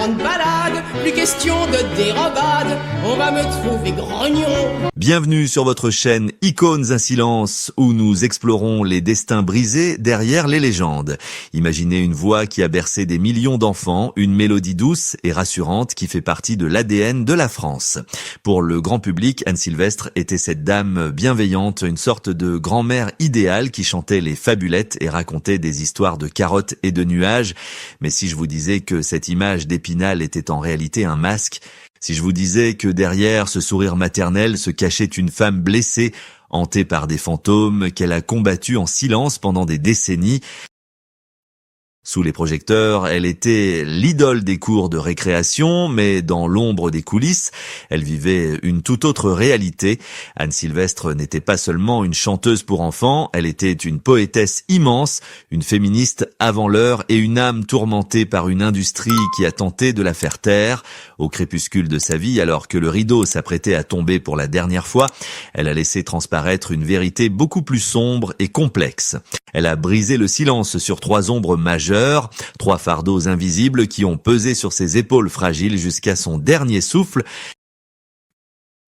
grande balade, plus question de dérobade, on va me trouver grognon. Bienvenue sur votre chaîne Icônes in Silence, où nous explorons les destins brisés derrière les légendes. Imaginez une voix qui a bercé des millions d'enfants, une mélodie douce et rassurante qui fait partie de l'ADN de la France. Pour le grand public, Anne Sylvestre était cette dame bienveillante, une sorte de grand-mère idéale qui chantait les fabulettes et racontait des histoires de carottes et de nuages. Mais si je vous disais que cette image d'Épinal était en réalité un masque, si je vous disais que derrière ce sourire maternel se cachait une femme blessée, hantée par des fantômes qu'elle a combattus en silence pendant des décennies. Sous les projecteurs, elle était l'idole des cours de récréation, mais dans l'ombre des coulisses, elle vivait une toute autre réalité. Anne Sylvestre n'était pas seulement une chanteuse pour enfants, elle était une poétesse immense, une féministe avant l'heure et une âme tourmentée par une industrie qui a tenté de la faire taire. Au crépuscule de sa vie, alors que le rideau s'apprêtait à tomber pour la dernière fois, elle a laissé transparaître une vérité beaucoup plus sombre et complexe. Elle a brisé le silence sur 3 ombres majeures, 3 fardeaux invisibles qui ont pesé sur ses épaules fragiles jusqu'à son dernier souffle.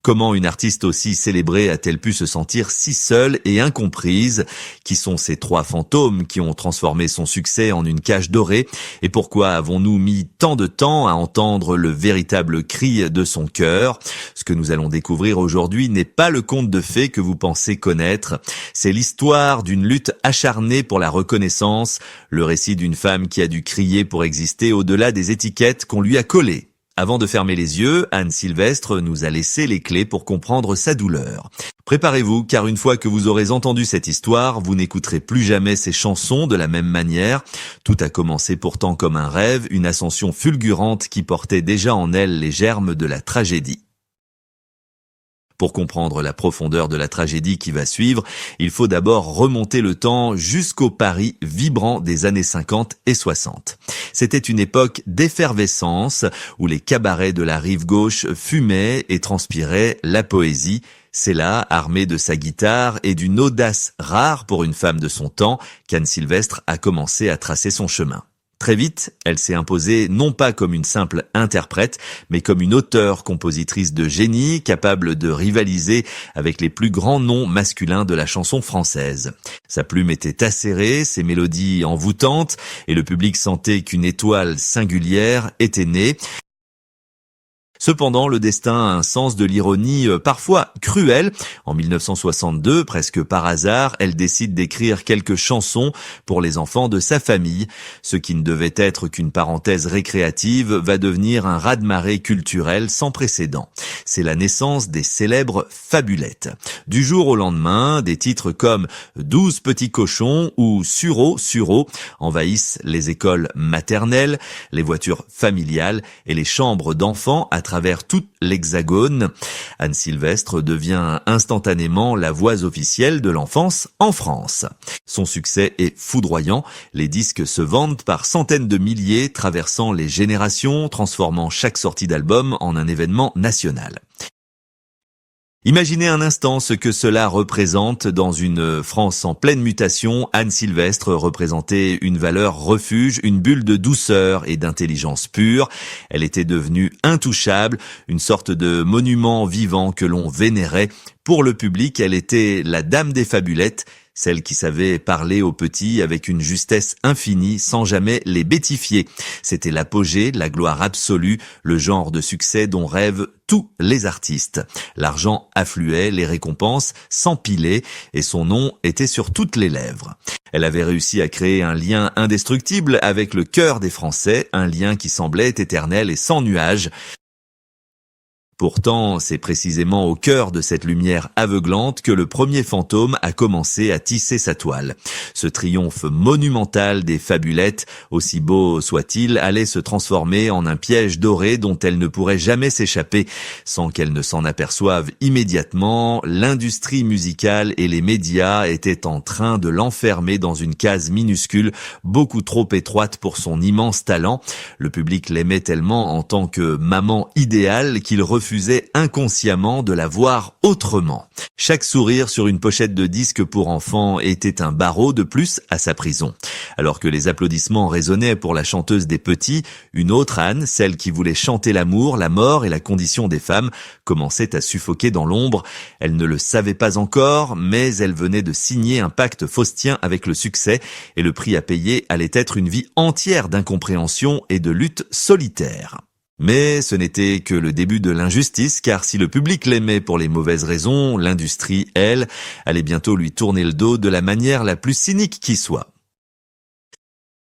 Comment une artiste aussi célébrée a-t-elle pu se sentir si seule et incomprise? Qui sont ces 3 fantômes qui ont transformé son succès en une cage dorée? Et pourquoi avons-nous mis tant de temps à entendre le véritable cri de son cœur? Ce que nous allons découvrir aujourd'hui n'est pas le conte de fées que vous pensez connaître. C'est l'histoire d'une lutte acharnée pour la reconnaissance, le récit d'une femme qui a dû crier pour exister au-delà des étiquettes qu'on lui a collées. Avant de fermer les yeux, Anne Sylvestre nous a laissé les clés pour comprendre sa douleur. Préparez-vous, car une fois que vous aurez entendu cette histoire, vous n'écouterez plus jamais ces chansons de la même manière. Tout a commencé pourtant comme un rêve, une ascension fulgurante qui portait déjà en elle les germes de la tragédie. Pour comprendre la profondeur de la tragédie qui va suivre, il faut d'abord remonter le temps jusqu'au Paris vibrant des années 50 et 60. C'était une époque d'effervescence où les cabarets de la rive gauche fumaient et transpiraient la poésie. C'est là, armée de sa guitare et d'une audace rare pour une femme de son temps, qu'Anne Sylvestre a commencé à tracer son chemin. Très vite, elle s'est imposée non pas comme une simple interprète, mais comme une auteure-compositrice de génie capable de rivaliser avec les plus grands noms masculins de la chanson française. Sa plume était acérée, ses mélodies envoûtantes, et le public sentait qu'une étoile singulière était née. Cependant, le destin a un sens de l'ironie parfois cruel. En 1962, presque par hasard, elle décide d'écrire quelques chansons pour les enfants de sa famille. Ce qui ne devait être qu'une parenthèse récréative va devenir un raz-de-marée culturel sans précédent. C'est la naissance des célèbres fabulettes. Du jour au lendemain, des titres comme 12 petits cochons ou Sureau, Sureau envahissent les écoles maternelles, les voitures familiales et les chambres d'enfants à travers tout l'Hexagone. Anne Sylvestre devient instantanément la voix officielle de l'enfance en France. Son succès est foudroyant, les disques se vendent par centaines de milliers, traversant les générations, transformant chaque sortie d'album en un événement national. Imaginez un instant ce que cela représente dans une France en pleine mutation. Anne Sylvestre représentait une valeur refuge, une bulle de douceur et d'intelligence pure. Elle était devenue intouchable, une sorte de monument vivant que l'on vénérait. Pour le public, elle était la dame des fabulettes, celle qui savait parler aux petits avec une justesse infinie sans jamais les bêtifier. C'était l'apogée, la gloire absolue, le genre de succès dont rêvent tous les artistes. L'argent affluait, les récompenses s'empilaient et son nom était sur toutes les lèvres. Elle avait réussi à créer un lien indestructible avec le cœur des Français, un lien qui semblait éternel et sans nuage. Pourtant, c'est précisément au cœur de cette lumière aveuglante que le premier fantôme a commencé à tisser sa toile. Ce triomphe monumental des fabulettes, aussi beau soit-il, allait se transformer en un piège doré dont elle ne pourrait jamais s'échapper. Sans qu'elle ne s'en aperçoive immédiatement, l'industrie musicale et les médias étaient en train de l'enfermer dans une case minuscule, beaucoup trop étroite pour son immense talent. Le public l'aimait tellement en tant que maman idéale qu'il refusait refusait inconsciemment de la voir autrement. Chaque sourire sur une pochette de disque pour enfants était un barreau de plus à sa prison. Alors que les applaudissements résonnaient pour la chanteuse des petits, une autre Anne, celle qui voulait chanter l'amour, la mort et la condition des femmes, commençait à suffoquer dans l'ombre. Elle ne le savait pas encore, mais elle venait de signer un pacte faustien avec le succès, et le prix à payer allait être une vie entière d'incompréhension et de lutte solitaire. Mais ce n'était que le début de l'injustice, car si le public l'aimait pour les mauvaises raisons, l'industrie, elle, allait bientôt lui tourner le dos de la manière la plus cynique qui soit.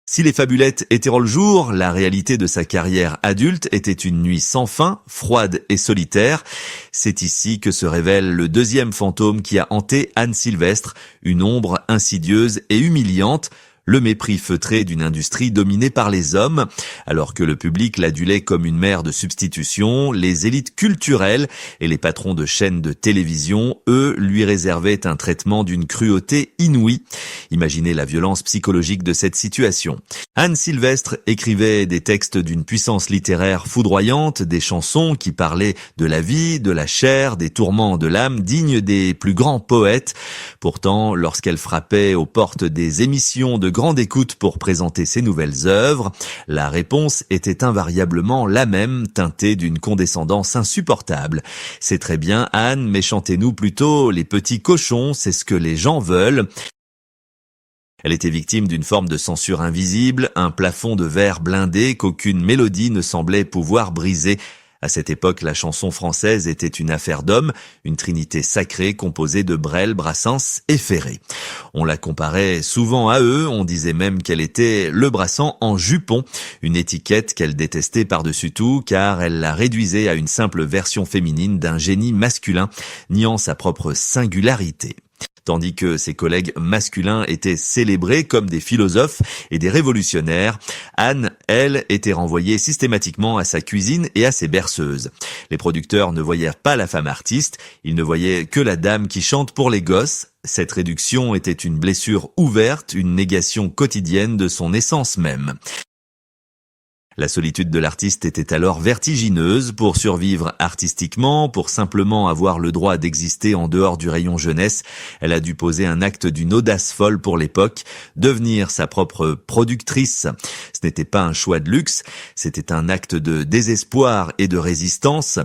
Si les fabulettes étaient le jour, la réalité de sa carrière adulte était une nuit sans fin, froide et solitaire. C'est ici que se révèle le deuxième fantôme qui a hanté Anne Sylvestre, une ombre insidieuse et humiliante, le mépris feutré d'une industrie dominée par les hommes. Alors que le public l'adulait comme une mère de substitution, les élites culturelles et les patrons de chaînes de télévision, eux, lui réservaient un traitement d'une cruauté inouïe. Imaginez la violence psychologique de cette situation. Anne Sylvestre écrivait des textes d'une puissance littéraire foudroyante, des chansons qui parlaient de la vie, de la chair, des tourments de l'âme, dignes des plus grands poètes. Pourtant, lorsqu'elle frappait aux portes des émissions de grande écoute pour présenter ses nouvelles œuvres, la réponse était invariablement la même, teintée d'une condescendance insupportable. C'est très bien, Anne, mais chantez-nous plutôt les petits cochons, c'est ce que les gens veulent. Elle était victime d'une forme de censure invisible, un plafond de verre blindé qu'aucune mélodie ne semblait pouvoir briser. À cette époque, la chanson française était une affaire d'hommes, une trinité sacrée composée de Brel, Brassens et Ferré. On la comparait souvent à eux, on disait même qu'elle était le Brassens en jupon, une étiquette qu'elle détestait par-dessus tout car elle la réduisait à une simple version féminine d'un génie masculin, niant sa propre singularité. Tandis que ses collègues masculins étaient célébrés comme des philosophes et des révolutionnaires, Anne, elle, était renvoyée systématiquement à sa cuisine et à ses berceuses. Les producteurs ne voyaient pas la femme artiste, ils ne voyaient que la dame qui chante pour les gosses. Cette réduction était une blessure ouverte, une négation quotidienne de son essence même. La solitude de l'artiste était alors vertigineuse. Pour survivre artistiquement, pour simplement avoir le droit d'exister en dehors du rayon jeunesse, elle a dû poser un acte d'une audace folle pour l'époque, devenir sa propre productrice. Ce n'était pas un choix de luxe, c'était un acte de désespoir et de résistance.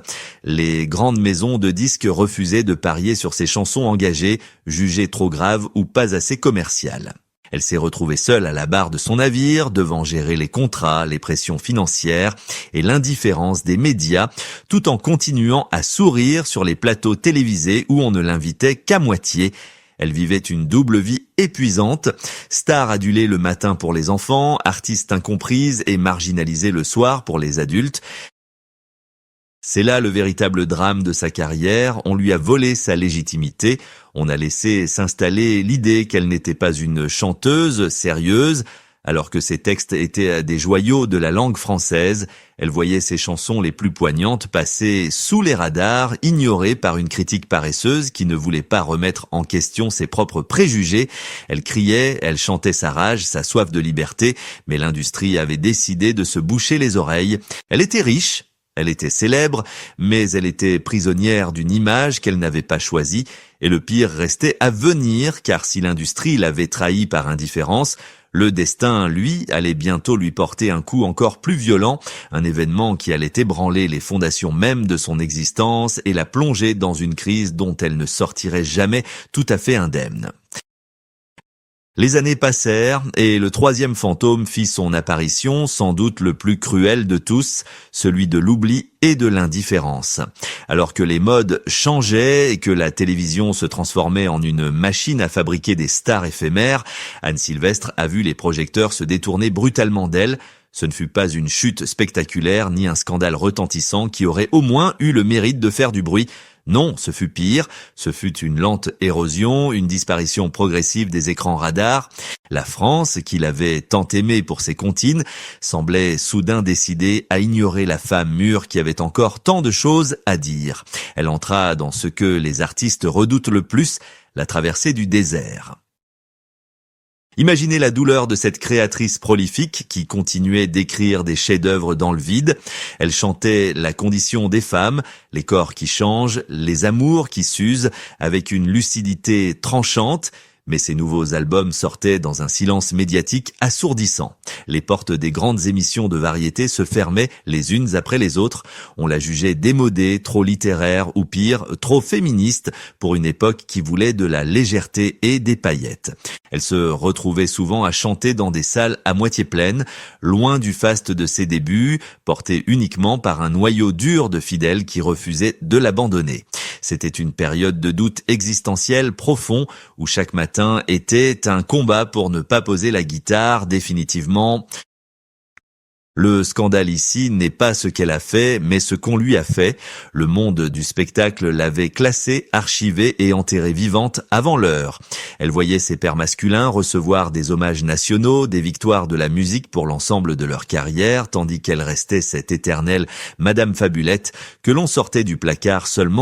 Les grandes maisons de disques refusaient de parier sur ses chansons engagées, jugées trop graves ou pas assez commerciales. Elle s'est retrouvée seule à la barre de son navire, devant gérer les contrats, les pressions financières et l'indifférence des médias, tout en continuant à sourire sur les plateaux télévisés où on ne l'invitait qu'à moitié. Elle vivait une double vie épuisante, star adulée le matin pour les enfants, artiste incomprise et marginalisée le soir pour les adultes. C'est là le véritable drame de sa carrière, on lui a volé sa légitimité, on a laissé s'installer l'idée qu'elle n'était pas une chanteuse sérieuse, alors que ses textes étaient des joyaux de la langue française. Elle voyait ses chansons les plus poignantes passer sous les radars, ignorées par une critique paresseuse qui ne voulait pas remettre en question ses propres préjugés. Elle criait, elle chantait sa rage, sa soif de liberté, mais l'industrie avait décidé de se boucher les oreilles. Elle était riche. Elle était célèbre, mais elle était prisonnière d'une image qu'elle n'avait pas choisie, et le pire restait à venir, car si l'industrie l'avait trahie par indifférence, le destin, lui, allait bientôt lui porter un coup encore plus violent, un événement qui allait ébranler les fondations mêmes de son existence et la plonger dans une crise dont elle ne sortirait jamais tout à fait indemne. Les années passèrent et le troisième fantôme fit son apparition, sans doute le plus cruel de tous, celui de l'oubli et de l'indifférence. Alors que les modes changeaient et que la télévision se transformait en une machine à fabriquer des stars éphémères, Anne Sylvestre a vu les projecteurs se détourner brutalement d'elle. Ce ne fut pas une chute spectaculaire ni un scandale retentissant qui aurait au moins eu le mérite de faire du bruit. Non, ce fut pire, ce fut une lente érosion, une disparition progressive des écrans radars. La France, qui l'avait tant aimée pour ses comptines, semblait soudain décidée à ignorer la femme mûre qui avait encore tant de choses à dire. Elle entra dans ce que les artistes redoutent le plus, la traversée du désert. Imaginez la douleur de cette créatrice prolifique qui continuait d'écrire des chefs-d'œuvre dans le vide. Elle chantait la condition des femmes, les corps qui changent, les amours qui s'usent, avec une lucidité tranchante. Mais ces nouveaux albums sortaient dans un silence médiatique assourdissant. Les portes des grandes émissions de variété se fermaient les unes après les autres. On la jugeait démodée, trop littéraire ou pire, trop féministe pour une époque qui voulait de la légèreté et des paillettes. Elle se retrouvait souvent à chanter dans des salles à moitié pleines, loin du faste de ses débuts, portée uniquement par un noyau dur de fidèles qui refusaient de l'abandonner. C'était une période de doute existentiel profond où chaque matin était un combat pour ne pas poser la guitare définitivement. Le scandale ici n'est pas ce qu'elle a fait, mais ce qu'on lui a fait. Le monde du spectacle l'avait classée, archivée et enterrée vivante avant l'heure. Elle voyait ses pairs masculins recevoir des hommages nationaux, des victoires de la musique pour l'ensemble de leur carrière, tandis qu'elle restait cette éternelle Madame Fabulette que l'on sortait du placard seulement